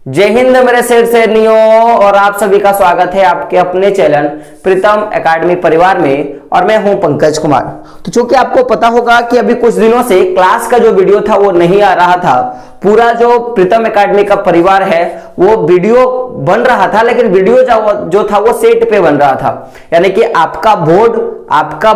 जय हिंद मेरे शेर शेरनियों, और आप सभी का स्वागत है आपके अपने चैनल प्रीतम एकेडमी परिवार में। और मैं हूं पंकज कुमार। तो चूंकि आपको पता होगा कि अभी कुछ दिनों से क्लास का जो वीडियो था वो नहीं आ रहा था। पूरा जो प्रीतम एकेडमी का परिवार है वो वीडियो बन रहा था, लेकिन वीडियो जो था वो सेट पे बन रहा था। यानी कि आपका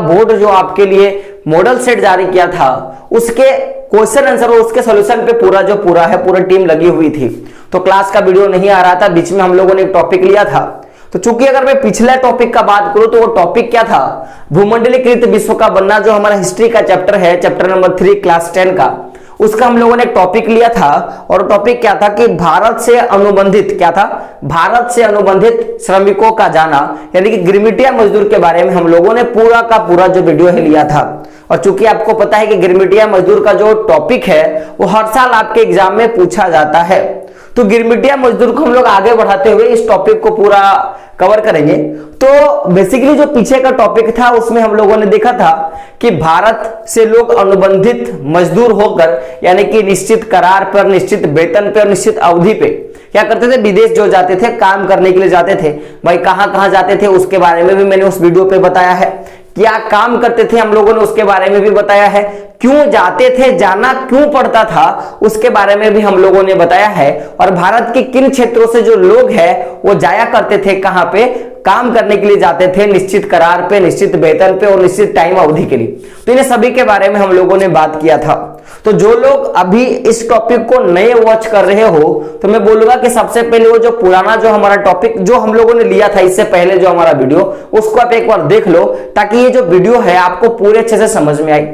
बोर्ड जो आपके लिए मॉडल सेट जारी किया था उसके क्वेश्चन आंसर और उसके सॉल्यूशन पे पूरा टीम लगी हुई थी। तो क्लास का वीडियो नहीं आ रहा था, बीच में हम लोगों ने एक टॉपिक लिया था। तो चूंकि अगर मैं पिछले टॉपिक का बात करूं तो वो टॉपिक क्या था, भूमंडलीकृत विश्व का बनना, जो हमारा हिस्ट्री का चैप्टर है, चैप्टर नंबर 3 क्लास 10 का, उसका हम लोगों ने एक टॉपिक लिया था। और टॉपिक क्या था कि भारत से अनुबंधित श्रमिकों का जाना, यानी कि गिरमिटिया मजदूर के बारे में हम लोगों ने पूरा का पूरा जो वीडियो है लिया था। और चूंकि आपको पता है कि गिरमिटिया मजदूर का जो टॉपिक है वो हर साल आपके एग्जाम में पूछा जाता है, तो गिरमिटिया मजदूर को हम लोग आगे बढ़ाते हुए इस टॉपिक को पूरा कवर करेंगे। तो बेसिकली जो पीछे का टॉपिक था उसमें हम लोगों ने देखा था कि भारत से लोग अनुबंधित मजदूर होकर, यानी कि निश्चित करार पर, निश्चित वेतन पर, निश्चित अवधि पे क्या करते थे, विदेश जो जाते थे, काम करने के लिए जाते थे। भाई कहां कहां जाते थे उसके बारे में भी मैंने उस वीडियो पे बताया है। क्या काम करते थे हम लोगों ने उसके बारे में भी बताया है। क्यों जाते थे, जाना क्यों पड़ता था उसके बारे में भी हम लोगों ने बताया है। और भारत के किन क्षेत्रों से जो लोग हैं वो जाया करते थे, कहां पे काम करने के लिए जाते थे, निश्चित करार पे, निश्चित वेतन पे और निश्चित टाइम अवधि के लिए। तो इन सभी के बारे में हम लोगों ने बात किया था। तो जो लोग अभी इस टॉपिक को नए वॉच कर रहे हो तो मैं बोलूंगा कि सबसे पहले वो जो पुराना जो हमारा टॉपिक जो हम लोगों ने लिया था इससे पहले जो हमारा वीडियो, उसको आप एक बार देख लो, ताकि ये जो वीडियो है आपको पूरे अच्छे से समझ में आई।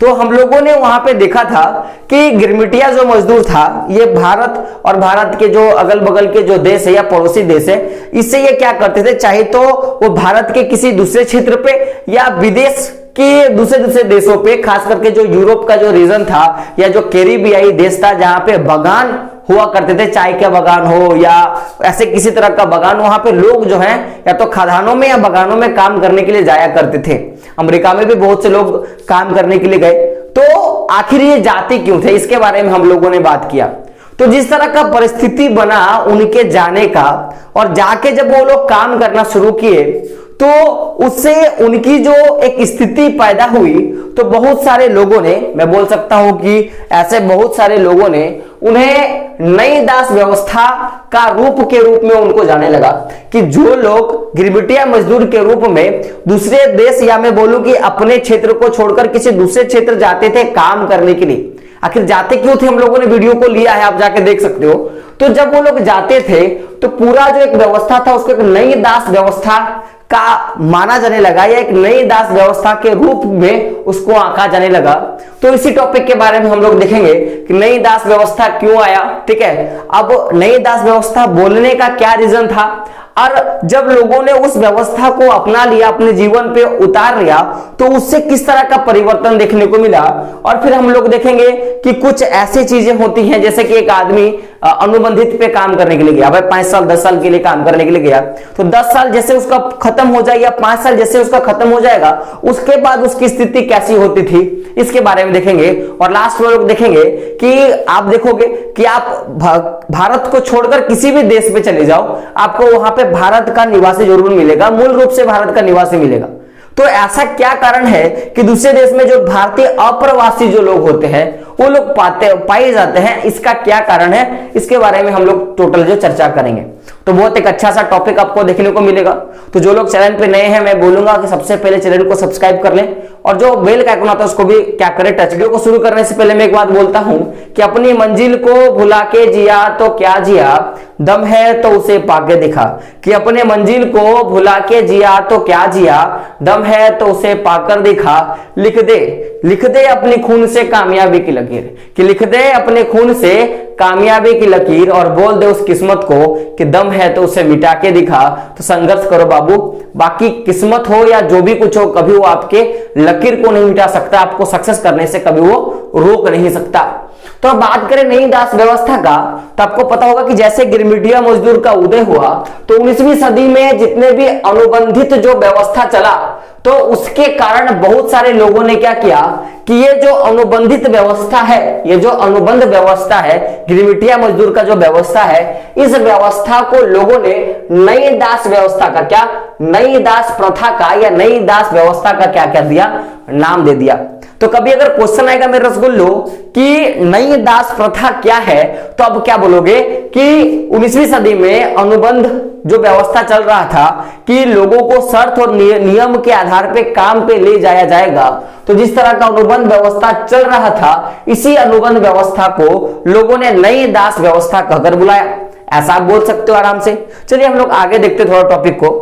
तो हम लोगों ने वहां पे देखा था कि गिरमिटिया जो मजदूर था ये भारत और भारत के जो अगल बगल के जो देश है या पड़ोसी देश है, इससे ये क्या करते थे, चाहे तो वो भारत के किसी दूसरे क्षेत्र पे या विदेश के दूसरे देशों पे, खास करके जो यूरोप का जो रीजन था या जो कैरिबियाई देश था जहां पे बागान हुआ करते थे, चाय का बागान हो या ऐसे किसी तरह का बागान, वहां पे लोग जो हैं या तो खदानों में या बागानों में काम करने के लिए जाया करते थे। अमेरिका में भी बहुत से लोग काम करने के लिए गए। तो आखिर ये जाते क्यों थे, इसके बारे में हम लोगों ने बात किया। तो जिस तरह का परिस्थिति बना उनके जाने का, और जाके जब वो लोग काम करना शुरू किए तो उससे उनकी जो एक स्थिति पैदा हुई, तो बहुत सारे लोगों ने, मैं बोल सकता हूं कि ऐसे बहुत सारे लोगों ने उन्हें नई दास व्यवस्था का रूप के रूप में उनको जाने लगा कि जो लोग गिरमिटिया मजदूर के रूप में दूसरे देश, या मैं बोलूं कि अपने क्षेत्र को छोड़कर किसी दूसरे क्षेत्र जाते थे काम करने के लिए। आखिर जाते क्यों थे, हम लोगों ने वीडियो को लिया है, आप जाके देख सकते हो। तो जब वो लोग जाते थे तो पूरा जो एक व्यवस्था था उसको एक नई दास व्यवस्था का माना जाने लगा, या एक नई दास व्यवस्था के रूप में उसको आंका जाने लगा। तो इसी टॉपिक के बारे में हम लोग देखेंगे कि नई दास व्यवस्था क्यों आया। ठीक है, अब नई दास व्यवस्था बोलने का क्या रीजन था, और जब लोगों ने उस व्यवस्था को अपना लिया, अपने जीवन पे उतार लिया, तो उससे किस तरह का परिवर्तन देखने को मिला। और फिर हम लोग देखेंगे कि कुछ ऐसी चीजें होती हैं, जैसे कि एक आदमी अनुबंधित पे काम करने के लिए गया, भाई 5 साल 10 साल के लिए काम करने के लिए गया, तो 10 साल जैसे उसका खत्म हो जाएगा, 5 साल जैसे उसका खत्म हो जाएगा, उसके बाद उसकी स्थिति कैसी होती थी, इसके बारे में देखेंगे। और लास्ट में लोग देखेंगे कि आप देखोगे कि आप भारत को छोड़कर किसी भी देश में चले जाओ, आपको वहां पे भारत का निवासी जरूर मिलेगा, मूल रूप से भारत का निवासी मिलेगा। तो ऐसा क्या कारण है कि दूसरे देश में जो भारतीय अप्रवासी जो लोग होते हैं वो लोग पाए जाते हैं, इसका क्या कारण है, इसके बारे में हम लोग टोटल जो चर्चा करेंगे। तो बहुत एक अच्छा सा टॉपिक आपको देखने को मिलेगा। तो जो लोग चैनल पे नए हैं, मैं बोलूंगा कि सबसे पहले चैनल को सब्सक्राइब कर लें, और जो बेल का आइकन आता है उसको भी क्या करें, टच। वीडियो को शुरू करने से पहले मैं एक बात बोलता हूं कि अपनी मंजिल को भुला के जिया तो क्या जिया, दम है तो उसे पाके दिखा। कि अपने मंजिल को भुला के जिया तो क्या जिया, दम है तो उसे पाकर दिखा। लिख दे अपनी खून से कामयाबी की लकीर, कि लिख दे अपने खून से कामयाबी की लकीर, और बोल दे उस किस्मत को कि दम है तो उसे मिटा के दिखा। तो संघर्ष करो बाबू, बाकी किस्मत हो या जो भी कुछ हो, कभी वो आपके लकीर को नहीं मिटा सकता, आपको सक्सेस करने से कभी वो रोक नहीं सकता। तो अब बात करें नई दास व्यवस्था का, तो आपको पता होगा कि जैसे गिरमिटिया मजदूर का उदय हुआ तो 19वीं सदी में जितने भी अनुबंधित जो व्यवस्था चला, तो तो उसके कारण बहुत सारे लोगों ने क्या किया कि ये जो अनुबंधित व्यवस्था है, ये जो अनुबंध व्यवस्था है, गिरमिटिया मजदूर का जो व्यवस्था है, इस व्यवस्था को लोगों ने नई दास व्यवस्था का क्या, नई दास प्रथा का या नई दास व्यवस्था का क्या कर दिया, नाम दे दिया। तो कभी अगर क्वेश्चन आएगा मेरे रसगुल्लो कि नई दास प्रथा क्या है, तो अब क्या बोलोगे कि 19वीं सदी में अनुबंध जो व्यवस्था चल रहा था कि लोगों को शर्त और नियम के आधार पे काम पे ले जाया जाएगा, तो जिस तरह का अनुबंध व्यवस्था चल रहा था, इसी अनुबंध व्यवस्था को लोगों ने नई दास व्यवस्था कहकर बुलाया। ऐसा आप बोल सकते हो आराम से। चलिए हम लोग आगे देखते थोड़ा टॉपिक को।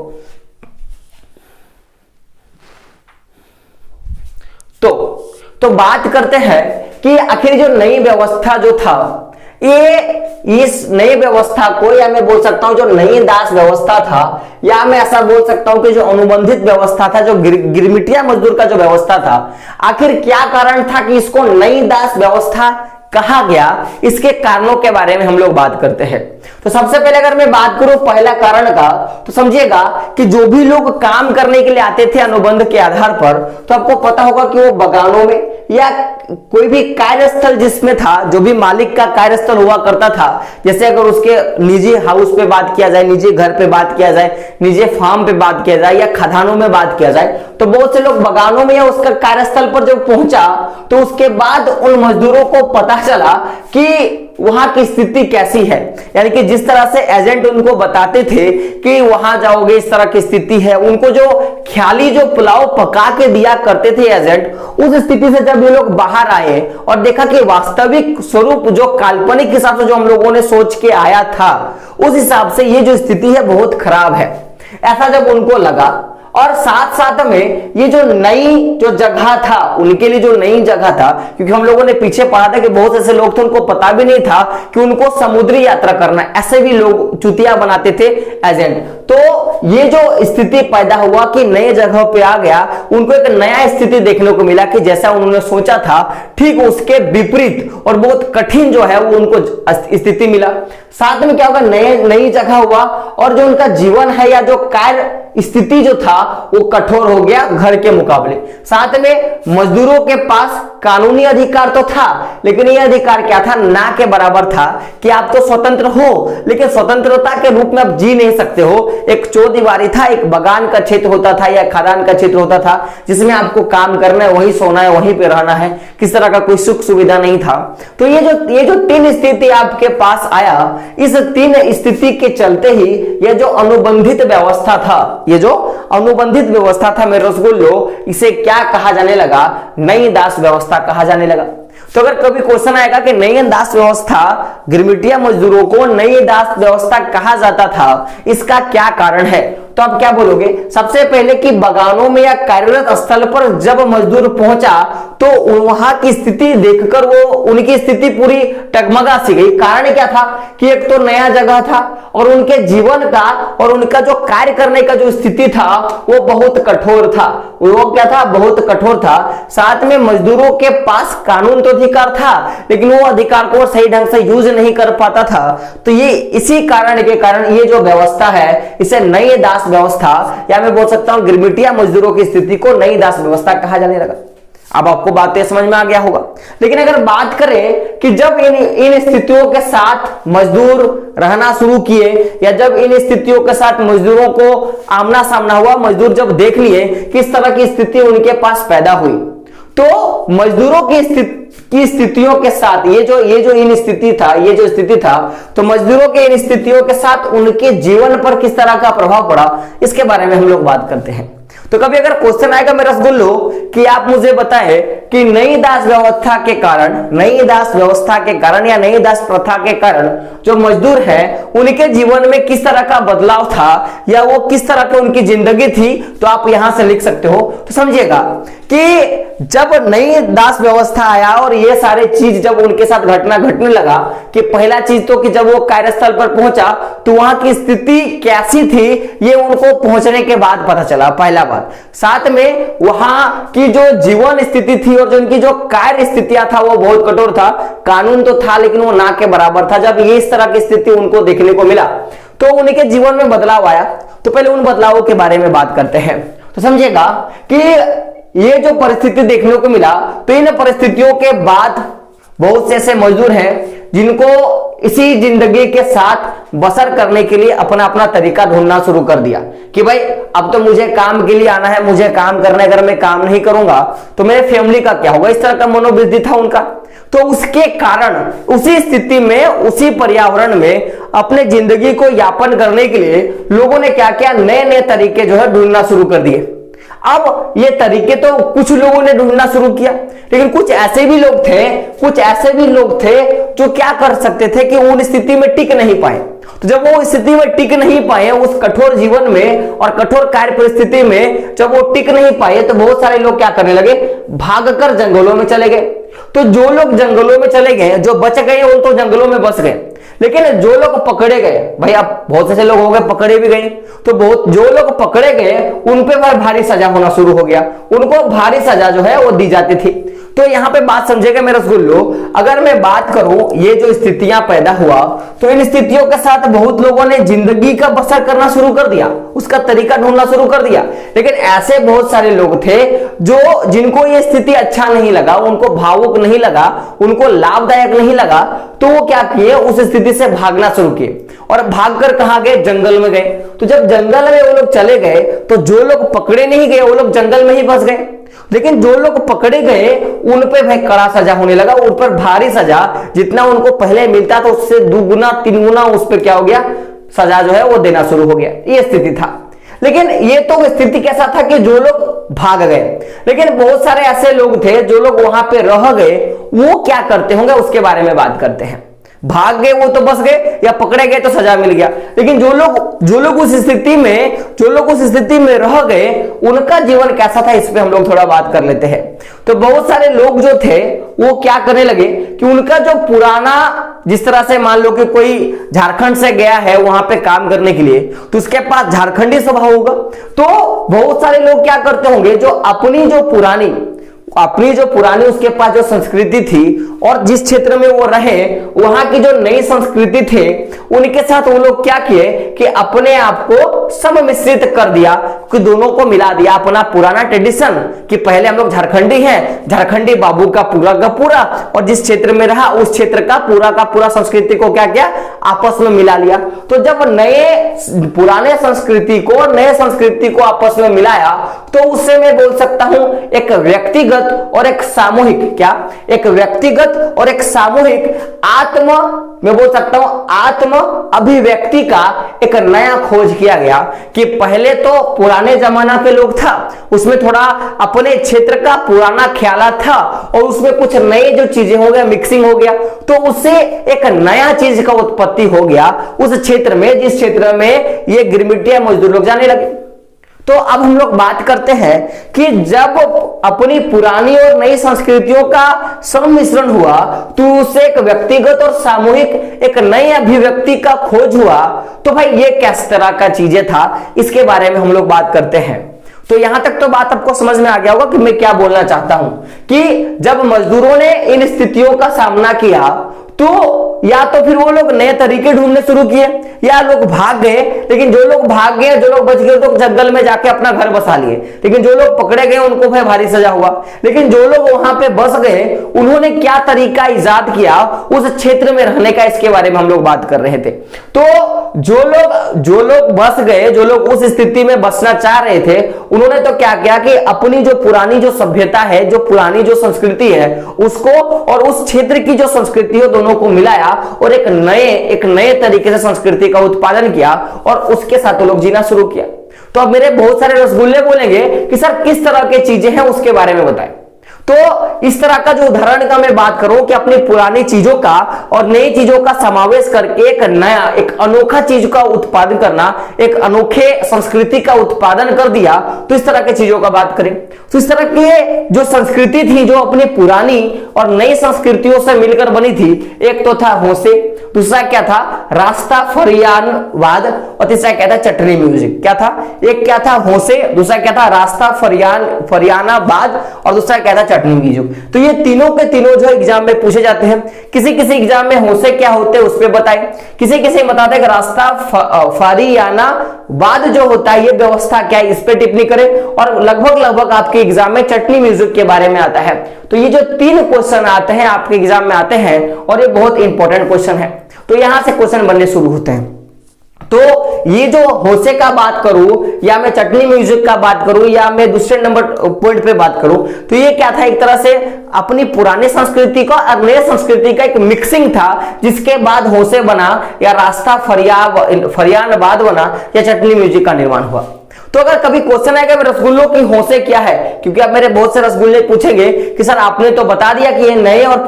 तो बात करते हैं कि आखिर जो नई व्यवस्था जो था, ये इस नई व्यवस्था को, या मैं बोल सकता हूं जो नई दास व्यवस्था था, या मैं ऐसा बोल सकता हूं कि जो अनुबंधित व्यवस्था था, जो गिरमिटिया मजदूर का जो व्यवस्था था, आखिर क्या कारण था कि इसको नई दास व्यवस्था कहा गया, इसके कारणों के बारे में हम लोग बात करते हैं। तो सबसे पहले अगर मैं बात करूं पहला कारण का, तो समझिएगा कि जो भी लोग काम करने के लिए आते थे अनुबंध के आधार पर, तो आपको पता होगा कि वो बगानों में या कोई भी कार्यस्थल जिसमें था, जो भी मालिक का कार्यस्थल हुआ करता था, जैसे अगर उसके निजी हाउस पे बात किया जाए, निजी घर पे बात किया जाए, निजी फार्म पे बात किया जाए, या खदानों में बात किया जाए, तो बहुत से लोग बगानों में या उसका कार्यस्थल पर जब पहुंचा, तो उसके बाद उन मजदूरों को पता चला कि वहां की स्थिति कैसी है, यानी कि जिस तरह से एजेंट उनको बताते थे कि वहां जाओगे इस तरह की स्थिति है, उनको जो ख्याली जो पुलाव पका के दिया करते थे एजेंट, उस स्थिति से जब ये लोग बाहर आए और देखा कि वास्तविक स्वरूप जो काल्पनिक हिसाब से जो हम लोगों ने सोच के आया था, उस हिसाब से ये जो स्थिति है बहुत खराब है, ऐसा जब उनको लगा, और साथ साथ में ये जो नई जो जगह था, उनके लिए जो नई जगह था, क्योंकि हम लोगों ने पीछे पढ़ा था कि बहुत ऐसे लोग थे उनको पता भी नहीं था कि उनको समुद्री यात्रा करना, ऐसे भी लोग चुतिया बनाते थे एजेंट। तो ये जो स्थिति पैदा हुआ कि नए जगह पे आ गया, उनको एक नया स्थिति देखने को मिला कि जैसा उन्होंने सोचा था ठीक उसके विपरीत और बहुत कठिन जो है वो उनको स्थिति मिला। साथ में क्या होगा, नई जगह हुआ और जो उनका जीवन है या जो कार्य स्थिति जो था वो कठोर हो गया घर के मुकाबले। साथ में मजदूरों के पास कानूनी अधिकार तो था, लेकिन ये अधिकार क्या था, ना के बराबर था कि आप तो स्वतंत्र हो, लेकिन स्वतंत्रता के रूप में आप जी नहीं सकते हो। एक चौदीवारी था, एक बगान का क्षेत्र होता था या खदान का क्षेत्र होता था, जिसमें आपको काम करना है, वहीं सोना है, वहीं पे रहना है, किस तरह का कोई सुख सुविधा नहीं था। तो ये जो तीन स्थिति आपके पास आया, इस तीन स्थिति के चलते ही ये जो अनुबंधित व्यवस्था था, ये जो अनुबंधित व्यवस्था था मेरे रसगुल्लो, इसे क्या कहा जाने लगा, नई दास व्यवस्था कहा जाने लगा। तो अगर कभी क्वेश्चन आएगा कि नई दास व्यवस्था, गिरमिटिया मजदूरों को नई दास व्यवस्था कहा जाता था, इसका क्या कारण है, तो आप क्या बोलोगे, सबसे पहले कि बगानों में या कार्यरत स्थल पर जब मजदूर पहुंचा तो वहां की स्थिति देखकर वो उनकी स्थिति पूरी टगमगा सी गई। कारण क्या था कि एक तो नया जगह था और उनके जीवन का और उनका जो कार्य करने का जो स्थिति था वो बहुत कठोर था। वो क्या था, बहुत कठोर था। साथ में मजदूरों के पास कानून तो अधिकार था, लेकिन वो अधिकार को सही ढंग से यूज नहीं कर पाता था। तो ये इसी कारण के कारण ये जो व्यवस्था है, इसे नई दास व्यवस्था, या मैं बोल सकता हूं गिरमिटिया मजदूरों की स्थिति को नई दास व्यवस्था कहा जाने लगा। अब आपको बातें समझ में आ गया होगा। लेकिन अगर बात करें कि जब इन स्थितियों के साथ मजदूर रहना शुरू किए, या जब इन स्थितियों के साथ मजदूरों को आमना सामना हुआ, मजदूर जब देख लिए किस तरह की स्थिति उनके पास पैदा हुई, तो मजदूरों की स्थितियों के साथ ये जो इन स्थिति था, ये जो स्थिति था, तो मजदूरों के इन स्थितियों के साथ उनके जीवन पर किस तरह का प्रभाव पड़ा, इसके बारे में हम लोग बात करते हैं। तो कभी अगर क्वेश्चन आएगा मेरे रसगुल्लो कि आप मुझे बताएं कि नई दास व्यवस्था के कारण, नई दास व्यवस्था के कारण या नई दास प्रथा के कारण जो मजदूर हैं उनके जीवन में किस तरह का बदलाव था, या वो किस तरह की उनकी जिंदगी थी, तो आप यहां से लिख सकते हो। तो समझिएगा कि जब नई दास व्यवस्था आया और ये सारे चीज जब उनके साथ घटने लगा, कि पहला चीज तो कि जब वो कार्यस्थल पर पहुंचा तो वहां की स्थिति कैसी थी, ये उनको पहुंचने के बाद पता चला, पहला बात। साथ में वहां की जो जीवन स्थिति थी और जो उनकी जो कार्य स्थितियां था वो बहुत कठोर था। कानून तो था लेकिन वो ना के बराबर था। जब ये इस तरह की स्थिति उनको देखने को मिला तो उनके जीवन में बदलाव आया। तो पहले उन बदलावों के बारे में बात करते हैं। तो समझिएगा कि ये जो परिस्थिति देखने को मिला, तो इन परिस्थितियों के बाद बहुत से ऐसे मजदूर हैं जिनको इसी जिंदगी के साथ बसर करने के लिए अपना अपना तरीका ढूंढना शुरू कर दिया कि भाई अब तो मुझे काम के लिए आना है, मुझे काम करना है, अगर मैं काम नहीं करूंगा तो मेरे फैमिली का क्या होगा, इस तरह का मनोवृत्ति था उनका। तो उसके कारण उसी स्थिति में, उसी पर्यावरण में अपने जिंदगी को यापन करने के लिए लोगों ने क्या किया, नए नए तरीके जो है ढूंढना शुरू कर दिए। अब ये तरीके तो कुछ लोगों ने ढूंढना शुरू किया, लेकिन कुछ ऐसे भी लोग थे जो क्या कर सकते थे कि उन स्थिति में टिक नहीं पाए। तो जब वो स्थिति में टिक नहीं पाए, उस कठोर जीवन में और कठोर कार्य परिस्थिति में जब वो टिक नहीं पाए, तो बहुत सारे लोग क्या करने लगे, भागकर जंगलों में चले गए। तो जो लोग जंगलों में चले गए, जो बच गए वो तो जंगलों में बस गए, लेकिन जो लोग पकड़े गए, भाई अब बहुत से लोग हो गए पकड़े भी गए, तो बहुत जो लोग पकड़े गए उन पे भारी सजा होना शुरू हो गया, उनको भारी सजा जो है वो दी जाती थी। तो यहां पे बात समझेगा मेरे रसगुल्लो, अगर मैं बात करूं ये जो स्थितियां पैदा हुआ, तो इन स्थितियों के साथ बहुत लोगों ने जिंदगी का बसर करना शुरू कर दिया, उसका तरीका ढूंढना शुरू कर दिया। लेकिन ऐसे बहुत सारे लोग थे जो जिनको ये स्थिति अच्छा नहीं लगा, उनको भावुक नहीं लगा, उनको लाभदायक नहीं लगा, तो वो क्या किए, उस स्थिति से भागना शुरू किए और भागकर कहां गए, जंगल में गए। तो जब जंगल में वो लोग चले गए, तो जो लोग पकड़े नहीं गए वो लोग जंगल में ही फंस गए, लेकिन जो लोग पकड़े गए उन पे भाई कड़ा सजा होने लगा, उन पर भारी सजा, जितना उनको पहले मिलता था उससे दुगुना तिगुना उस पर क्या हो गया, सजा जो है वो देना शुरू हो गया। ये स्थिति था। लेकिन ये तो स्थिति कैसा था कि जो लोग भाग गए, लेकिन बहुत सारे ऐसे लोग थे जो लोग वहां पे रह गए, वो क्या करते होंगे उसके बारे में बात करते हैं। भाग गए वो तो बस गए, या पकड़े गए तो सजा मिल गया, लेकिन जो लोग उस स्थिति में रह गए, उनका जीवन कैसा था, इस पे हम लोग थोड़ा बात कर लेते हैं। तो बहुत सारे लोग जो थे वो क्या करने लगे कि उनका जो पुराना, जिस तरह से मान लो कि कोई झारखंड से गया है वहां पे काम करने के लिए, तो उसके पास झारखंडी स्वभाव होगा, तो बहुत सारे लोग क्या करते होंगे, जो अपनी जो पुरानी उसके पास जो संस्कृति थी और जिस क्षेत्र में वो रहे वहां की जो नई संस्कृति थे, उनके साथ वो लोग क्या किए कि अपने आप को सम्मिश्रित कर दिया, कि दोनों को मिला दिया। अपना पुराना ट्रेडिशन कि पहले हम लोग झारखंडी हैं, झारखंडी बाबू का पूरा और जिस क्षेत्र में रहा उस क्षेत्र का पूरा संस्कृति को क्या किया, आपस में मिला लिया। तो जब पुराने संस्कृति को नए संस्कृति को आपस में मिलाया, तो उससे मैं बोल सकता हूं एक व्यक्तिगत और एक सामूहिक मैं बोल सकता हूं आत्म अभिव्यक्ति का एक नया खोज किया गया। कि पहले तो पुराने जमाना के लोग था, उसमें थोड़ा अपने क्षेत्र का पुराना ख्याल था और उसमें कुछ नए जो चीजें हो गया, मिक्सिंग हो गया, तो उससे एक नया चीज का उत्पत्ति हो गया उस क्षेत्र में, जिस क्षेत्र में ये गिरमिटिया मजदूर लोग जाने लगे। तो अब हम लोग बात करते हैं कि जब अपनी पुरानी और नई संस्कृतियों का सम्मिश्रण हुआ, तो उससे एक व्यक्तिगत और सामूहिक एक नई अभिव्यक्ति का खोज हुआ। तो भाई ये किस तरह का चीजें था, इसके बारे में हम लोग बात करते हैं। तो यहां तक तो बात आपको समझ में आ गया होगा कि मैं क्या बोलना चाहता हूं, कि जब मजदूरों ने इन स्थितियों का सामना किया, तो या तो फिर वो लोग नए तरीके ढूंढने शुरू किए, या लोग भाग गए, लेकिन जो लोग भाग गए, जो लोग बच गए तो जंगल में जाके अपना घर बसा लिए, लेकिन जो लोग पकड़े गए उनको भाई भारी सजा हुआ। लेकिन जो लोग वहां पे बस गए, उन्होंने क्या तरीका इजाद किया उस क्षेत्र में रहने का, इसके बारे में हम लोग बात कर रहे थे। तो जो लोग बस गए, जो लोग उस स्थिति में बसना चाह रहे थे, उन्होंने तो क्या किया कि अपनी जो पुरानी जो सभ्यता है, जो पुरानी जो संस्कृति है, उसको और उस क्षेत्र की जो संस्कृति है, दोनों को मिलाया और एक नए तरीके से संस्कृति का उत्पादन किया और उसके साथ लोग जीना शुरू किया। तो अब मेरे बहुत सारे रसगुल्ले बोलेंगे कि सर किस तरह की चीजें हैं उसके बारे में बताएं। तो इस तरह का जो उदाहरण का मैं बात करूं कि अपनी पुरानी चीजों का और नई चीजों का समावेश करके एक नया, एक अनोखा चीज का उत्पादन करना, एक अनोखे संस्कृति का उत्पादन कर दिया, तो इस तरह की चीजों का बात करें। तो इस तरह की जो संस्कृति थी, जो अपनी पुरानी और नई संस्कृतियों से मिलकर बनी थी, एक तो था होसे, दूसरा क्या था रास्ताफरियानवाद, और तीसरा क्या था चटनी म्यूजिक। क्या था? एक क्या था होसे, दूसरा क्या था रास्ताफरियानवाद और दूसरा क्या था चटनी म्यूजिक। तो ये तीनों के तीनों जो एग्जाम में पूछे जाते हैं। किसी किसी एग्जाम में होसे क्या होते हैं उस पर बताएं, किसी किसी बताते हैं कि रास्ता फरियाना बाद जो होता है ये व्यवस्था क्या है इस पे टिप्पणी करें। और लगभग आपके एग्जाम में चटनी म्यूजिक के बारे में आता है। तो ये जो 3 क्वेश्चन आते हैं आपके एग्जाम में आते हैं और ये बहुत इंपॉर्टेंट क्वेश्चन है। तो यहां से क्वेश्चन बनने शुरू होते हैं। तो ये जो होसे का बात करूं या मैं चटनी म्यूजिक का बात करूं या मैं दूसरे नंबर पॉइंट पे बात करूं, तो ये क्या था, एक तरह से अपनी पुरानी संस्कृति का और नई संस्कृति का एक मिक्सिंग था, जिसके बाद होसे बना या रास्ता फरियानबाद बना या चटनी म्यूजिक का निर्माण हुआ। तो अगर कभी क्वेश्चन आएगा रसगुल्लों की होसे क्या है, क्योंकि अब मेरे बहुत से रसगुल्ले पूछेंगे कि सर आपने तो बता दिया कि ये नए और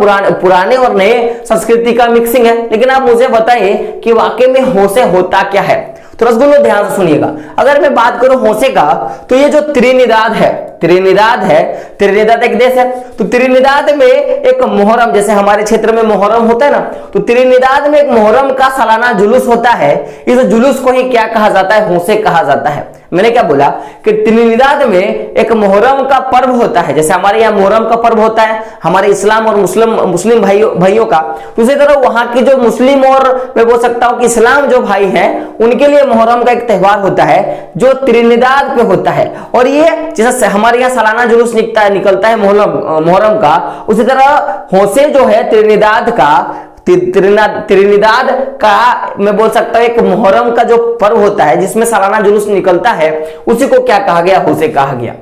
पुराने और नए संस्कृति का मिक्सिंग है, लेकिन आप मुझे बताइए कि वाकई में होसे होता क्या है। तो रसगुल्लों ध्यान से सुनिएगा, अगर मैं बात करूं होसे का, तो ये जो त्रिनिदाद है, त्रिनिदाद एक देश है। तो त्रिनिदाद में एक मोहर्रम, जैसे हमारे क्षेत्र में मोहर्रम होता है ना, तो त्रिनिदाद में एक मोहर्रम का सालाना जुलूस होता है। इस जुलूस को ही क्या कहा जाता है, होसे कहा जाता है। मैंने क्या बोला कि त्रिनिदाद में एक मोहर्रम का पर्व होता है, जैसे हमारे यहाँ मोहर्रम का पर्व होता है हमारे इस्लाम और मुस्लिम भाइयों का। उसी तरह वहां की जो मुस्लिम और मैं बोल सकता हूं कि इस्लाम जो भाई हैं उनके लिए मोहर्रम का एक त्योहार होता है जो त्रिनिदाद पे होता है। और ये जैसे हमारे यहाँ सालाना जुलूस निकलता है मोहर्रम का, उसी तरह होसे जो है त्रिनिदाद का मैं बोल सकता हूं एक मुहर्रम का जो पर्व होता है जिसमें सालाना जुलूस निकलता है, उसी को क्या कहा गया, होसे कहा गया।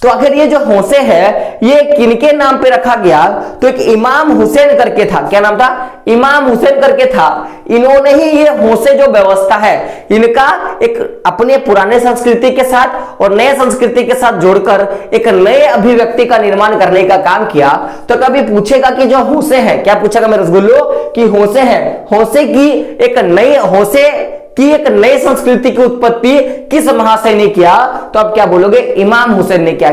तो आखिर ये जो होसे है ये किनके नाम पे रखा गया, तो एक इमाम हुसैन करके था। क्या नाम था, इमाम हुसैन करके था। इन्होंने ही ये होसे जो व्यवस्था है इनका एक अपने पुराने संस्कृति के साथ और नए संस्कृति के साथ जोड़कर एक नए अभिव्यक्ति का निर्माण करने का काम किया। तो कभी पूछेगा कि जो होसे है, क्या पूछेगा मेरे रसगुल्लो कि होसे है, होसे की एक नई संस्कृति की उत्पत्ति किस महाशय ने किया, तो आप क्या बोलोगे, इमाम हुसैन ने क्या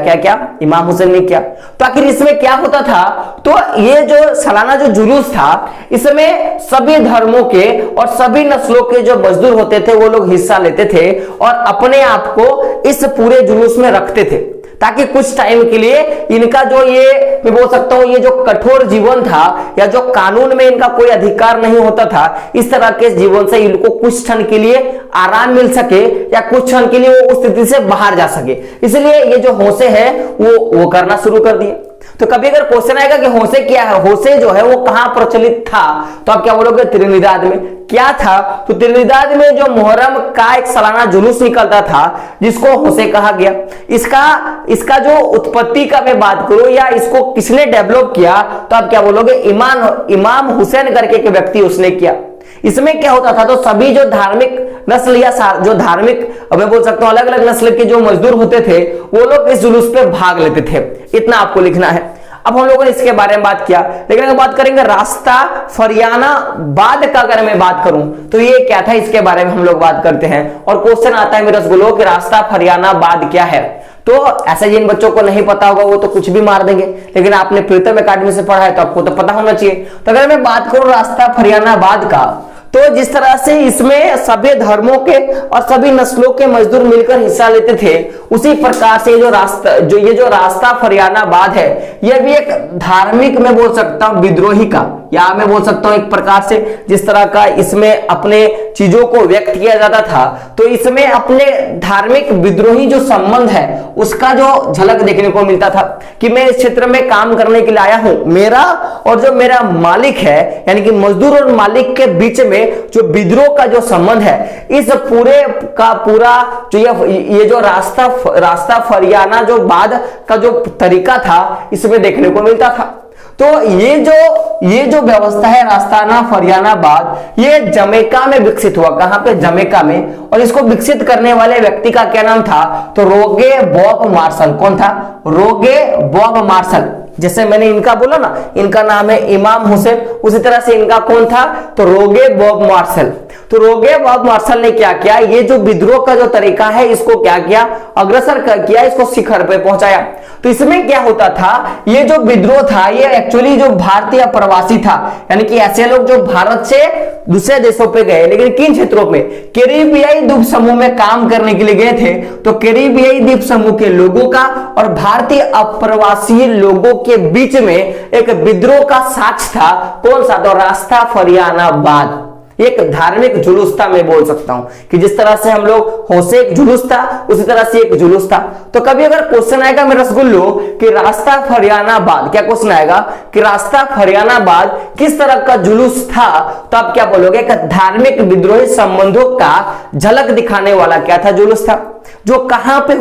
इमाम हुसैन ने किया। तो आखिर इसमें क्या होता था, तो ये जो सालाना जो जुलूस था इसमें सभी धर्मों के और सभी नस्लों के जो मजदूर होते थे वो लोग हिस्सा लेते थे और अपने आप को इस पूरे जुलूस में रखते थे, ताकि कुछ टाइम के लिए इनका जो ये मैं बोल सकता हूं ये जो कठोर जीवन था या जो कानून में इनका कोई अधिकार नहीं होता था, इस तरह के जीवन से इनको कुछ क्षण के लिए आराम मिल सके या कुछ क्षण के लिए वो उस स्थिति से बाहर जा सके। इसलिए ये जो होसे है वो करना शुरू कर दिए। तो कभी अगर क्वेश्चन आएगा कि होसे क्या है, होसे जो है वो कहां प्रचलित था, तो आप क्या बोलोगे, त्रिनिदाद में। क्या था, तो त्रिनिदाद में जो मुहर्रम का एक सालाना जुलूस निकलता था जिसको होसे कहा गया। इसका जो उत्पत्ति का मैं बात करूं या इसको किसने डेवलप किया, तो आप क्या बोलोगे, इमाम हुसैन करके एक व्यक्ति उसने किया। इसमें क्या होता था, तो सभी जो धार्मिक नस्ल या जो धार्मिक मैं बोल सकता हूं अलग अलग नस्ल के जो मजदूर होते थे वो लोग इस जुलूस पे भाग लेते थे। इतना आपको लिखना है। अब हम लोगों ने इसके बारे में बात किया, लेकिन अगर बात करेंगे रास्ता फरियानाबाद का अगर मैं बात करूं तो ये क्या था, इसके बारे में हम लोग बात करते हैं। और क्वेश्चन आता है मेरे रसगुल्लों कि रास्ता फरियानाबाद क्या है। तो ऐसे जिन बच्चों को नहीं पता होगा वो तो कुछ भी मार देंगे, लेकिन आपने प्रीतम एकेडमी से पढ़ा है तो आपको तो पता होना चाहिए। तो अगर मैं बात करूं रास्ता फरियानाबाद का, तो जिस तरह से इसमें सभी धर्मों के और सभी नस्लों के मजदूर मिलकर हिस्सा लेते थे, उसी प्रकार से ये जो रास्ता फरियानाबाद है यह भी एक धार्मिक मैं बोल सकता हूं विद्रोही का, या मैं बोल सकता हूं एक प्रकार से जिस तरह का इसमें अपने चीजों को व्यक्त किया जाता था, तो इसमें अपने धार्मिक विद्रोही जो संबंध है उसका जो झलक देखने को मिलता था कि मैं इस क्षेत्र में काम करने के लिए आया हूं, मेरा और जो मेरा मालिक है यानी कि मजदूर और मालिक के बीच में जो विद्रोह का जो संबंध है, इस पूरे का पूरा जो ये जो रास्ता फरियाना जो बाद का जो तरीका था इसमें देखने को मिलता था। तो ये जो व्यवस्था है रास्ताना फरियानाबाद, ये जमैका में विकसित हुआ। कहां पे, जमैका में। और इसको विकसित करने वाले व्यक्ति का क्या नाम था, तो रोगे बॉब मार्शल। कौन था, रोगे बॉब मार्शल। जैसे मैंने इनका बोला ना, इनका नाम है इमाम हुसैन, उसी तरह से इनका कौन था, तो रोगे बॉब मार्शल। तो रोगे बॉब मार्शल ने क्या किया, ये जो विद्रोह का जो तरीका है इसको क्या किया, अग्रसर किया, इसको शिखर पे पहुंचाया। तो इसमें क्या होता था, ये जो विद्रोह था ये एक्चुअली जो भारतीय प्रवासी था, यानी कि ऐसे लोग जो भारत से दूसरे देशों पे गए, लेकिन किन क्षेत्रों में, कैरिबियाई द्वीप समूह में काम करने के लिए गए थे। तो कैरिबियाई द्वीप समूह के लोगों का और भारतीय अप्रवासी लोगों के बीच में एक विद्रोह का साक्ष्य था। कौन सा, तो रास्ताफरियानावाद। एक धार्मिक जुलूस था, मैं बोल सकता हूं कि जिस तरह से हम लोग होसे एक जुलूस था, उसी तरह से एक जुलूस था। तो कभी अगर क्वेश्चन आएगा मेरे रसगुल्लो कि रास्ताफरियानावाद, क्या क्वेश्चन आएगा कि रास्ताफरियानावाद किस तरह का जुलूस था, तो आप क्या बोलोगे, कि धार्मिक विद्रोही संबंधों का झलक दिखाने वाला क्या था, जुलूस था, जो कहां पे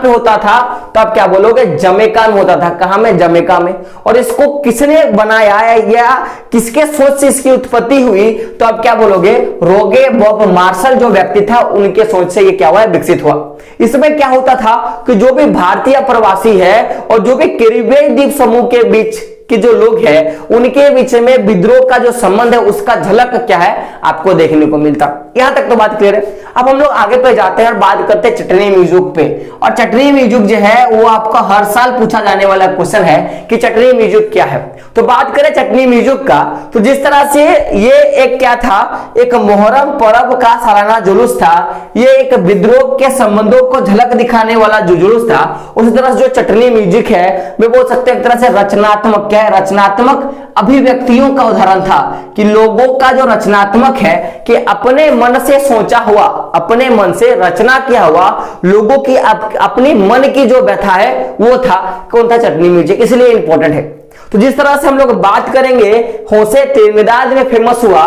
होता था, तो आप क्या बोलोगे, जमैका में होता था। कहां में, जमैका में। और इसको किसने बनाया या किसके सोच से इसकी उत्पत्ति हुई, तो आप क्या बोलोगे, रोगे बॉब मार्शल जो व्यक्ति था उनके सोच से ये क्या हुआ, विकसित हुआ। इसमें क्या होता था कि जो भी भारतीय प्रवासी है और जो भी कैरिबियाई द्वीप समूह के बीच कि जो लोग हैं उनके बीच में विद्रोह का जो संबंध है उसका झलक क्या है, आपको देखने को मिलता। यहां तक तो बात क्लियर है। अब हम लोग आगे पे जाते हैं और बात करते हैं चटनी म्यूजिक पे। और चटनी म्यूजिक जो है वो आपका हर साल पूछा जाने वाला क्वेश्चन है कि चटनी म्यूजिक क्या है। तो बात करें चटनी म्यूजिक का, तो जिस तरह से ये एक क्या था, एक मोहर्रम पर्व का सालाना जुलूस था, ये एक विद्रोह के संबंधों को झलक दिखाने वाला जो जुलूस था। उसी तरह से जो चटनी म्यूजिक है वे बोल सकते हैं एक तरह से रचनात्मक, क्या है, रचनात्मक अभिव्यक्तियों का उदाहरण था कि लोगों का जो रचनात्मक है कि अपने मन से सोचा हुआ, अपने मन से रचना किया हुआ लोगों की अपनी मन की जो व्यथा है वो था, कौन था, चटनी म्यूजिक, इसलिए इंपॉर्टेंट है। तो जिस तरह से हम लोग बात करेंगे होसे त्रिनिदाद में फेमस हुआ,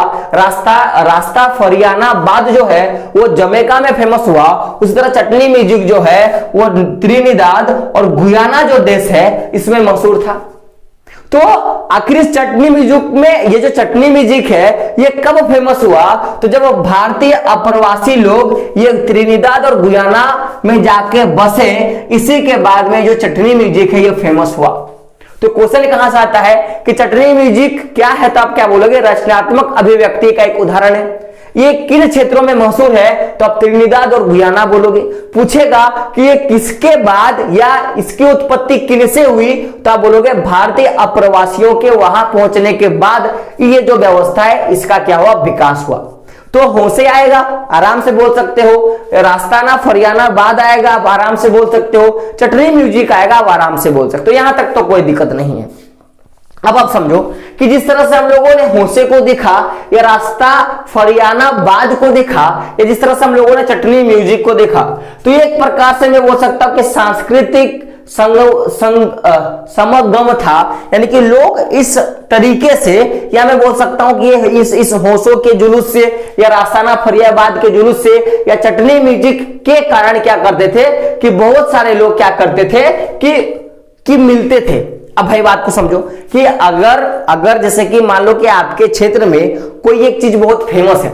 रास्ताफरियानावाद जो है वो जमैका में फेमस हुआ, उसी तरह चटनी म्यूजिक जो है वो त्रिनिदाद और गुयाना जो देश है इसमें मशहूर था। तो आखिर इस चटनी म्यूजिक में, ये जो चटनी म्यूजिक है ये कब फेमस हुआ, तो जब भारतीय अप्रवासी लोग ये त्रिनिदाद और गुयाना में जाके बसे, इसी के बाद में जो चटनी म्यूजिक है ये फेमस हुआ। तो क्वेश्चन कहां से आता है कि चटनी म्यूजिक क्या है, तो आप क्या बोलोगे, रचनात्मक अभिव्यक्ति का एक उदाहरण है। ये किन क्षेत्रों में मशहूर है, तो आप त्रिनिदाद और गुयाना बोलोगे। पूछेगा कि ये किसके बाद या इसकी उत्पत्ति किनसे हुई, तो आप बोलोगे भारतीय अप्रवासियों के वहां पहुंचने के बाद ये जो व्यवस्था है इसका क्या हुआ, विकास हुआ। तो होसे आएगा, आराम से बोल सकते हो, रास्ताफरियानावाद आएगा, आप आराम से बोल सकते हो, चटनी म्यूजिक आएगा, आप आराम से बोल सकते हो, यहां तक तो कोई दिक्कत नहीं है। अब आप समझो कि जिस तरह से हम लोगों ने होसे को देखा या रास्ताफरियानावाद को देखा या जिस तरह से हम लोगों ने चटनी म्यूजिक को देखा, तो ये एक प्रकार से मैं बोल सकता हूं कि सांस्कृतिक समगम था, यानी कि लोग इस तरीके से, या मैं बोल सकता हूं कि इस होशों के जुलूस से या रास्ताफरियानावाद के जुलूस से या चटनी म्यूजिक के कारण क्या करते थे कि बहुत सारे लोग क्या करते थे कि मिलते थे। अब भाई बात को समझो कि अगर जैसे कि मान लो कि आपके क्षेत्र में कोई एक चीज बहुत फेमस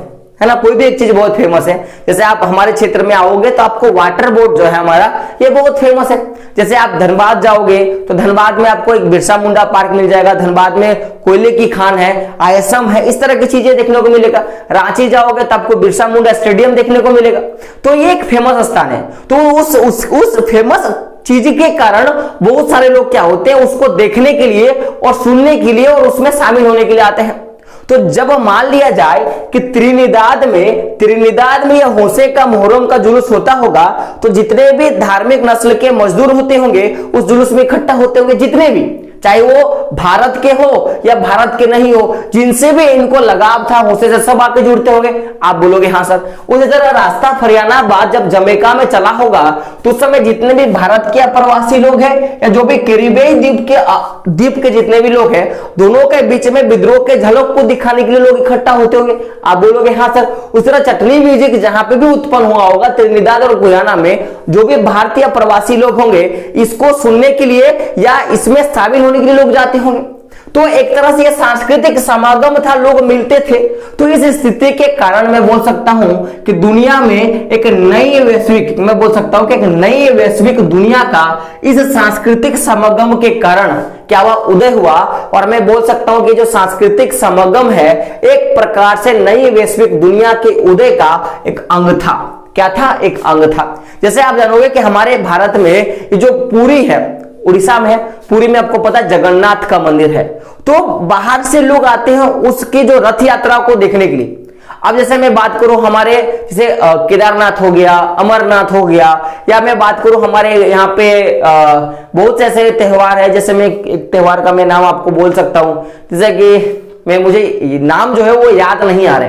है ना, कोई भी एक चीज बहुत फेमस है, जैसे आप हमारे क्षेत्र में आओगे तो आपको वाटर बोर्ड जो है हमारा ये बहुत फेमस है। जैसे आप धनबाद जाओगे तो धनबाद में आपको एक बिरसा मुंडा पार्क मिल जाएगा, धनबाद में कोयले की खान है, आईएसएम है, इस तरह की चीजें देखने को मिलेगा। रांची जाओगे तो आपको बिरसा मुंडा स्टेडियम देखने को मिलेगा। तो ये एक फेमस स्थान है। तो उस फेमस चीज के कारण बहुत सारे लोग क्या होते हैं, उसको देखने के लिए और सुनने के लिए और उसमें शामिल होने के लिए आते हैं। तो जब मान लिया जाए कि त्रिनिदाद में यह होसे का मुहर्रम का जुलूस होता होगा, तो जितने भी धार्मिक नस्ल के मजदूर होते होंगे उस जुलूस में इकट्ठा होते होंगे, जितने भी, चाहे वो भारत के हो या भारत के नहीं हो, जिनसे भी इनको लगाव था होसे से, सब आके जुड़ते होंगे। आप बोलोगे हाँ सर। उसी तरह रास्ताफरियानावाद जब जमैका में चला होगा तो उस समय जितने भी भारत के अप्रवासी लोग हैं या जो भी कैरिबियाई द्वीप के जितने भी लोग हैं, दोनों के बीच में विद्रोह के झलक को दिखाने के लिए लोग इकट्ठा होते होंगे। आप बोलोगे हाँ सर। उस तरह चटनी म्यूजिक जहां पे भी उत्पन्न हुआ होगा त्रिनिदाद और गुयाना में, जो भी भारतीय प्रवासी लोग होंगे इसको सुनने के लिए या इसमें शामिल होने के लिए लोग जाते होंगे। तो एक तरह से यह सांस्कृतिक समागम था, लोग मिलते थे। तो इस स्थिति के कारण मैं बोल सकता हूं कि दुनिया में एक नई वैश्विक, मैं बोल सकता हूं कि एक नई वैश्विक दुनिया का इस सांस्कृतिक समागम के कारण क्या हुआ, उदय हुआ। और मैं बोल सकता हूं कि जो सांस्कृतिक समागम है एक प्रकार से नई वैश्विक दुनिया के उदय का एक अंग था। क्या था, एक अंग था। जैसे आप जानोगे कि हमारे भारत में जो पुरी है उड़ीसा में है, पुरी में आपको पता है जगन्नाथ का मंदिर है। तो बाहर से लोग आते हैं उसकी जो रथ यात्रा को देखने के लिए। अब जैसे मैं बात करूं हमारे जैसे केदारनाथ हो गया, अमरनाथ हो गया, या मैं बात करूं हमारे यहाँ पे बहुत से ऐसे त्योहार है, जैसे मैं एक त्योहार का मैं नाम आपको बोल सकता हूं, जैसे कि मैं मुझे नाम जो है वो याद नहीं आ रहे।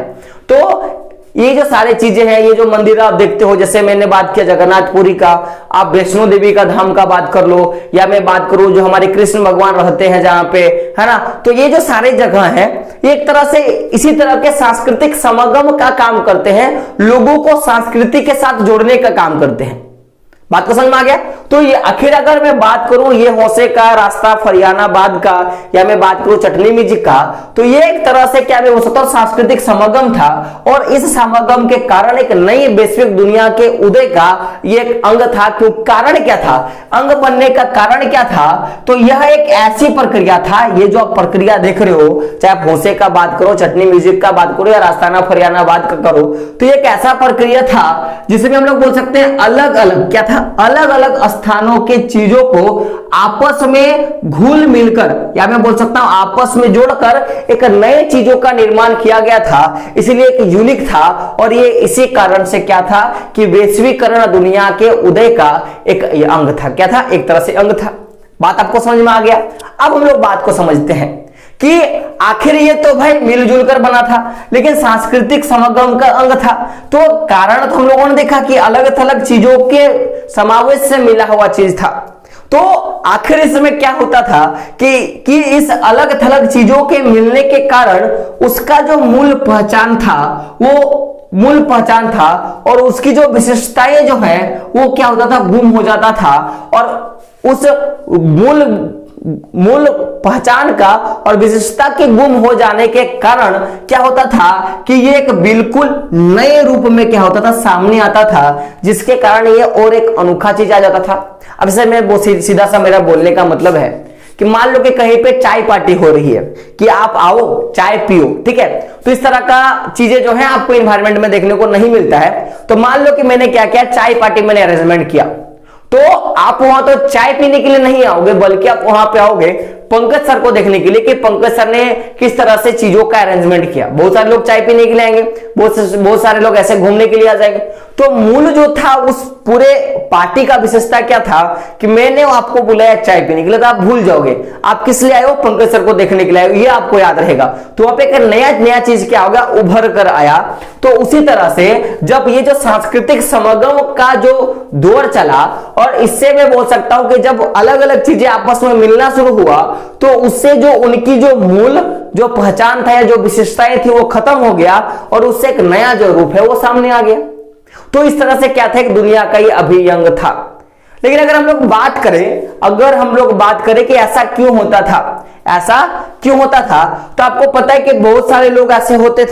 तो ये जो सारी चीजें हैं, ये जो मंदिर आप देखते हो, जैसे मैंने बात किया जगन्नाथपुरी का, आप वैष्णो देवी का धाम का बात कर लो, या मैं बात करूं जो हमारे कृष्ण भगवान रहते हैं जहां पे, है ना। तो ये जो सारे जगह हैं ये एक तरह से इसी तरह के सांस्कृतिक समागम का काम करते हैं, लोगों को संस्कृति के साथ जोड़ने का काम करते हैं। बात को समझ में आ गया। तो ये आखिर अगर मैं बात करूं ये हौसे का रास्ता फरियानाबाद का, या मैं बात करूं चटनी म्यूजिक का, तो ये एक तरह से क्या मैं बोल सांस्कृतिक समागम था, और इस समागम के कारण एक नई वैश्विक दुनिया के उदय का ये एक अंग था। क्यों? कारण क्या था? अंग बनने का कारण क्या था? तो यह एक ऐसी प्रक्रिया था, ये जो आप प्रक्रिया देख रहे हो, चाहे आप हौसे का बात करो, चटनी म्यूजिक का बात करो, या रास्ताना फरियानाबाद का करो, तो ये एक ऐसा प्रक्रिया था जिसमें हम लोग बोल सकते हैं अलग अलग क्या था, अलग अलग स्थानों के चीजों को आपस में घुल मिलकर, या मैं बोल सकता हूं आपस में जोड़कर एक नए चीजों का निर्माण किया गया था। इसलिए एक यूनिक था, और ये इसी कारण से क्या था कि वैश्वीकरण दुनिया के उदय का एक अंग था। क्या था? एक तरह से अंग था। बात आपको समझ में आ गया। अब हम लोग बात को समझते हैं कि आखिर ये तो भाई मिलजुल कर बना था, लेकिन सांस्कृतिक समागम का अंग था। तो कारण तो हम लोगों ने देखा कि अलग थलग चीजों के समावेश से मिला हुआ चीज था। तो आखिर इसमें क्या होता था कि इस अलग थलग चीजों के मिलने के कारण उसका जो मूल पहचान था, वो मूल पहचान था, और उसकी जो विशेषताएं जो है वो क्या होता था, गुम हो जाता था। और उस मूल पहचान का और विशेषता के गुम हो जाने के कारण क्या होता था कि ये एक बिल्कुल नए रूप में क्या होता था, सामने आता था, जिसके कारण ये और एक अनोखा चीज आ जाता था। अब से मैं सीधा सा मेरा बोलने का मतलब है कि मान लो कि कहीं पे चाय पार्टी हो रही है कि आप आओ चाय पियो, ठीक है। तो इस तरह का चीजें जो है आपको एनवायरनमेंट में देखने को नहीं मिलता है। तो मान लो कि मैंने क्या किया, चाय पार्टी मैंने अरेंजमेंट किया, तो आप वहां तो चाय पीने के लिए नहीं आओगे, बल्कि आप वहां पे आओगे पंकज सर को देखने के लिए कि पंकज सर ने किस तरह से चीजों का अरेंजमेंट किया। बहुत सारे लोग चाय पीने के लिए आएंगे, बहुत सारे लोग ऐसे घूमने के लिए आ जाएंगे। तो मूल जो था उस पूरे पार्टी का विशेषता क्या था कि मैंने आपको बुलाया चाय पीने के लिए, तो आप भूल जाओगे आप किस लिए आए हो, पंकज सर को देखने के लिए आए हो, ये आपको याद रहेगा। तो वहां पे एक नया चीज क्या होगा, उभर कर आया। तो उसी तरह से जब ये जो सांस्कृतिक समागम का जो दौर चला, और इससे मैं बोल सकता हूं कि जब अलग अलग चीजें आपस में मिलना शुरू हुआ, तो उससे जो उनकी जो मूल जो पहचान था या जो विशेषताएं थी वो खत्म हो गया, और उससे एक नया जो रूप है वो सामने आ गया। तो इस तरह से क्या था, एक दुनिया का ये अभियंग था। लेकिन अगर हम लोग बात करें कि ऐसा क्यों होता था, तो आपको पता है कि बहुत सारे लोग ऐसे होते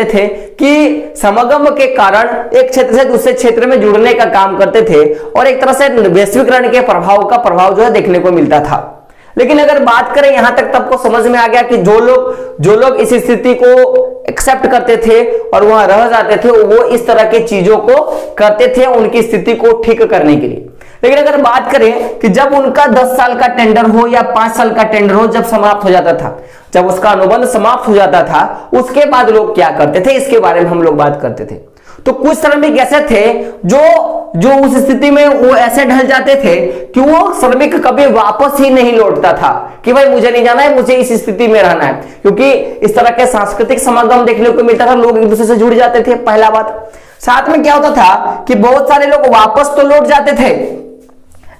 थे कि समागम के कारण एक क्षेत्र से दूसरे क्षेत्र में जुड़ने का काम करते थे, और एक तरह से वैश्वीकरण के प्रभाव जो है देखने को मिलता था। लेकिन अगर बात करें यहां तक, तब को समझ में आ गया कि जो लोग इस स्थिति को एक्सेप्ट करते थे और वहां रह जाते थे, वो इस तरह की चीजों को करते थे उनकी स्थिति को ठीक करने के लिए। लेकिन अगर बात करें कि जब उनका 10 साल का टेंडर हो या 5 साल का टेंडर हो, जब समाप्त हो जाता था, जब उसका अनुबंध समाप्त हो जाता था, उसके बाद लोग क्या करते थे, इसके बारे में हम लोग बात करते थे। तो कुछ श्रमिक ऐसे थे जो उस स्थिति में वो ऐसे ढल जाते थे कि वो श्रमिक कभी वापस ही नहीं लौटता था कि भाई मुझे नहीं जाना है, मुझे इस स्थिति में रहना है, क्योंकि इस तरह के सांस्कृतिक समागम देखने को मिलता था, लोग एक दूसरे से जुड़ जाते थे। पहला बात, साथ में क्या होता था कि बहुत सारे लोग वापस तो लौट जाते थे,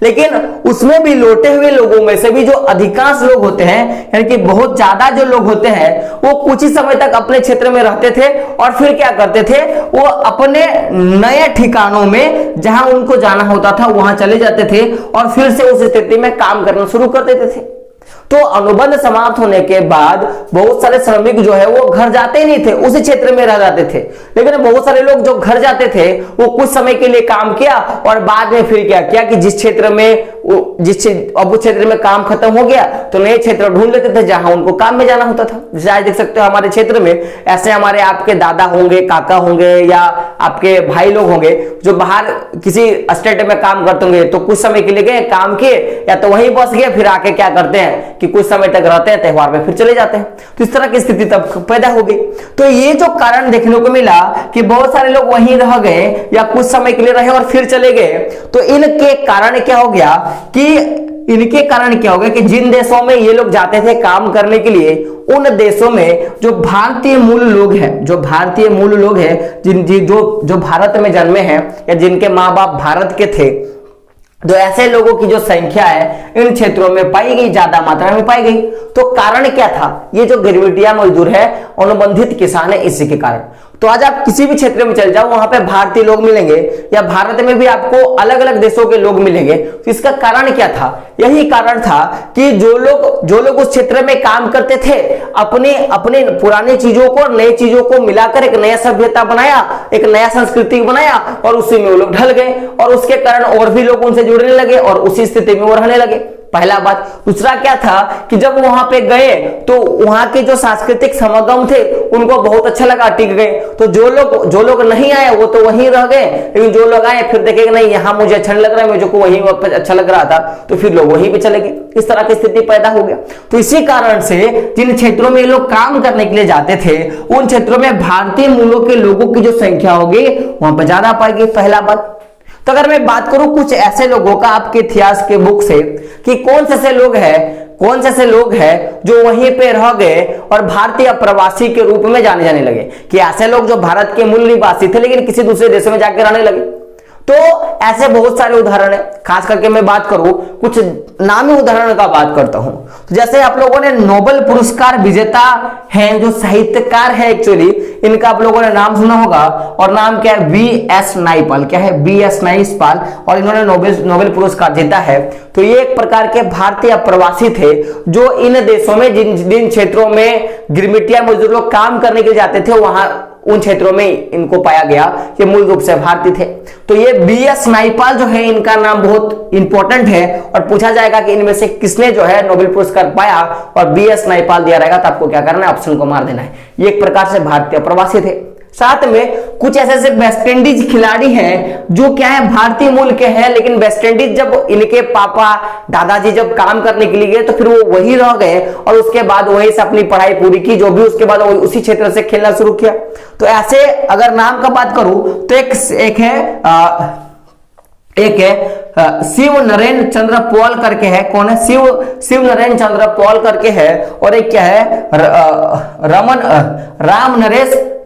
लेकिन उसमें भी लौटे हुए लोगों में से भी जो अधिकांश लोग होते हैं, यानी कि बहुत ज्यादा जो लोग होते हैं, वो कुछ ही समय तक अपने क्षेत्र में रहते थे, और फिर क्या करते थे, वो अपने नए ठिकानों में जहां उनको जाना होता था वहां चले जाते थे, और फिर से उस स्थिति में काम करना शुरू कर देते थे। तो अनुबंध समाप्त होने के बाद बहुत सारे श्रमिक जो है वो घर जाते ही नहीं थे, उसी क्षेत्र में रह जाते थे। लेकिन बहुत सारे लोग जो घर जाते थे वो कुछ समय के लिए काम किया, और बाद में फिर क्या किया कि जिस क्षेत्र में अब उस क्षेत्र में काम खत्म हो गया तो नए क्षेत्र ढूंढ लेते थे जहां उनको काम में जाना होता था। जैसे आज देख सकते हो हमारे क्षेत्र में ऐसे हमारे आपके दादा होंगे, काका होंगे या आपके भाई लोग होंगे जो बाहर किसी स्टेट में काम करते होंगे, तो कुछ समय के लिए गए, काम किए, या तो वहीं बस गए, फिर आके क्या करते हैं कि कुछ समय तक रहते हैं, त्योहार में फिर चले जाते हैं। तो इस तरह की स्थिति तब पैदा हो गई। तो ये जो कारण देखने को मिला कि बहुत सारे लोग वहीं रह गए या कुछ समय के लिए रहे और फिर चले गए, तो इनके कारण क्या हो गया कि जिन देशों में ये लोग जाते थे काम करने के लिए, उन देशों में जो भारतीय मूल लोग हैं जो भारत में जन्मे हैं या जिनके माँ बाप भारत के थे, तो ऐसे लोगों की जो संख्या है इन क्षेत्रों में पाई गई, ज्यादा मात्रा में पाई गई। तो कारण क्या था? ये जो गिरमिटिया मजदूर है, अनुबंधित किसान है, इसी के कारण। तो आज आप किसी भी क्षेत्र में चल जाओ, वहां पे भारतीय लोग मिलेंगे या भारत में भी आपको अलग अलग देशों के लोग मिलेंगे। तो इसका कारण क्या था? यही कारण था कि जो लोग उस क्षेत्र में काम करते थे, अपने पुरानी चीजों को नई चीजों को मिलाकर एक नया सभ्यता बनाया, एक नया संस्कृति बनाया और उसी में वो लोग ढल गए और उसके कारण और भी लोग उनसे जुड़ने लगे और उसी स्थिति में वो रहने लगे। पहला बात। दूसरा क्या था कि जब वहां पे गए तो वहां के जो सांस्कृतिक समागम थे उनको बहुत अच्छा लगा, टिक गए। तो जो लोग नहीं आए वो तो वहीं रह गए, लेकिन जो लोग आए फिर देखेंगे नहीं यहाँ मुझे अच्छा नहीं लग रहा है, मुझे को वहीं अच्छा लग रहा था, तो फिर लोग वहीं पे चले गए। इस तरह की स्थिति पैदा हो गया। तो इसी कारण से जिन क्षेत्रों में लोग काम करने के लिए जाते थे, उन क्षेत्रों में भारतीय मूलों के लोगों की जो संख्या होगी वहां पर ज्यादा पाएगी। पहला बात। तो अगर मैं बात करूं कुछ ऐसे लोगों का आपके इतिहास के बुक से कि कौन से ऐसे लोग हैं जो वहीं पे रह गए और भारतीय प्रवासी के रूप में जाने लगे, कि ऐसे लोग जो भारत के मूल निवासी थे लेकिन किसी दूसरे देशों में जाकर रहने लगे। तो ऐसे बहुत सारे उदाहरण है। खास करके मैं बात करूं कुछ नामी उदाहरण का बात करता हूं। तो जैसे आप लोगों ने नोबेल पुरस्कार विजेता हैं जो साहित्यकार है, एक्चुअली इनका आप लोगों ने नाम सुना होगा, और नाम क्या है? B.S. नाइपाल। क्या है? B.S. नाइपाल। और इन्होंने नोबेल पुरस्कार जीता है। तो ये एक प्रकार के भारतीय प्रवासी थे जो इन देशों में जिन क्षेत्रों में गिरमिटिया मजदूर लोग काम करने के लिए जाते थे, वहां उन क्षेत्रों में इनको पाया गया। ये मूल रूप से भारतीय थे। तो ये B.S. नाइपाल जो है, इनका नाम बहुत इंपॉर्टेंट है और पूछा जाएगा कि इनमें से किसने जो है नोबेल पुरस्कार पाया और B.S. नाइपाल दिया रहेगा, तो आपको क्या करना है? ऑप्शन को मार देना है। ये एक प्रकार से भारतीय प्रवासी थे। साथ में कुछ ऐसे वेस्ट इंडीज खिलाड़ी हैं जो क्या है? भारतीय मूल के हैं, लेकिन वेस्ट इंडीज जब इनके पापा दादाजी जब काम करने के लिए गए तो फिर वो वही रह गए और उसके बाद वहीं से अपनी पढ़ाई पूरी की, जो भी उसके बाद उसी क्षेत्र से खेलना शुरू किया। तो ऐसे अगर नाम का बात करूं तो एक है शिव नरेन चंद्र पॉल करके है। कौन है? शिव नरेन चंद्र पॉल करके है। और एक क्या है?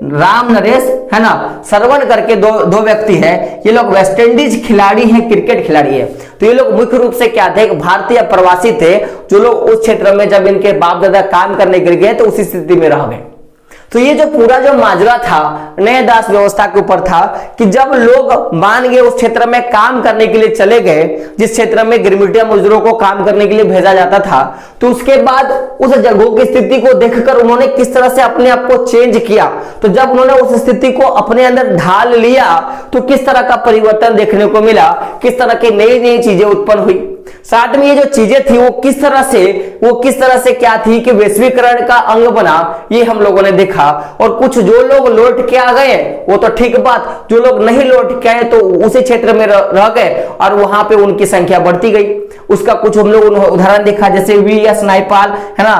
राम नरेश है ना, सरवण करके दो व्यक्ति हैं। ये लोग वेस्ट इंडीज खिलाड़ी हैं, क्रिकेट खिलाड़ी है। तो ये लोग मुख्य रूप से क्या थे? भारतीय प्रवासी थे जो लोग उस क्षेत्र में जब इनके बाप दादा काम करने के लिए गए तो उसी स्थिति में रह गए। तो ये जो पूरा जो माजरा था नए दास व्यवस्था के ऊपर था कि जब लोग मान गए उस क्षेत्र में काम करने के लिए चले गए, जिस क्षेत्र में गिरमिटिया मजदूरों को काम करने के लिए भेजा जाता था, तो उसके बाद उस जगहों की स्थिति को देखकर उन्होंने किस तरह से अपने आप को चेंज किया। तो जब उन्होंने उस स्थिति को अपने अंदर ढाल लिया तो किस तरह का परिवर्तन देखने को मिला, किस तरह की नई चीजें उत्पन्न हुई। साथ में ये जो चीजें थी वो किस तरह से क्या थी कि वैश्वीकरण का अंग बना, ये हम लोगों ने देखा। और कुछ जो लोग लौट के आ गए वो तो ठीक बात, जो लोग नहीं लौट के आए तो उसी क्षेत्र में रह गए और वहां पे उनकी संख्या बढ़ती गई। उसका कुछ हम लोग उदाहरण देखा, जैसे V.S. नाइपाल है ना,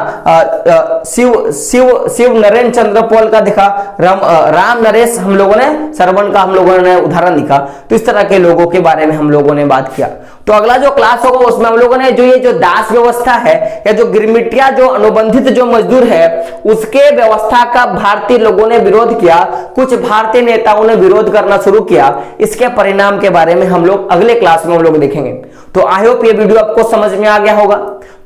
शिव नरेन चंद्र पॉल का देखा, राम नरेश हम लोगों ने, सरवण का हम लोगों ने उदाहरण दिखा। तो इस तरह के लोगों के बारे में हम लोगों ने बात किया। तो अगला जो क्लास होगा उसमें हम लोगों ने जो दास व्यवस्था है या जो गिरमिटिया जो अनुबंधित जो मजदूर है उसके व्यवस्था का भारतीय लोगों ने विरोध किया, कुछ भारतीय नेताओं ने विरोध करना शुरू किया। इसके परिणाम के बारे में हम लोग अगले क्लास में हम लोग देखेंगे। तो आई होप ये वीडियो आपको समझ में आ गया होगा।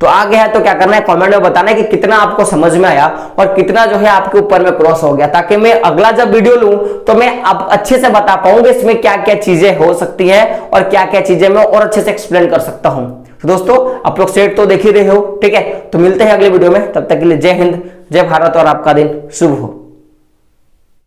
तो आ गया है तो क्या करना है? कमेंट में बताना है कि कितना आपको समझ में आया और कितना जो है आपके ऊपर में क्रॉस हो गया, ताकि मैं अगला जब वीडियो लूं तो मैं आप अच्छे से बता पाऊंगा इसमें क्या क्या चीजें हो सकती है और क्या क्या चीजें मैं और अच्छे से एक्सप्लेन कर सकता हूं। तो दोस्तों आप लोग सेट तो देख ही रहे हो, ठीक है? तो मिलते हैं अगले वीडियो में, तब तक के लिए जय हिंद, जय भारत और आपका दिन शुभ हो।